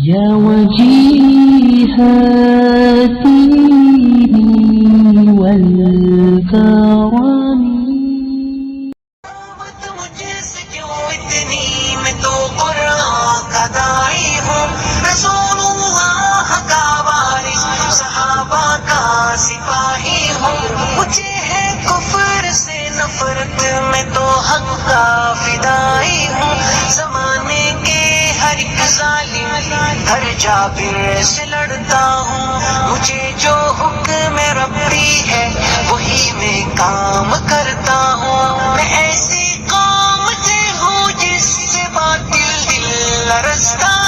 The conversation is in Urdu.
یا وجیہات الدین والکرم. مجھ سے کیوں اتنی، میں تو قرآن کا داعی ہوں، رسول اللہ کا وارث، صحابہ کا سپاہی ہوں. مجھے ہے کفر سے نفرت، میں تو حق کا فدائی ہوں. زمانے کے ہر ایک ظالم ہر جابر سے لڑتا ہوں. مجھے جو حکم ربی ہے وہی میں کام کرتا ہوں. میں ایسی قوم سے ہوں جس سے باطل دل لرزتا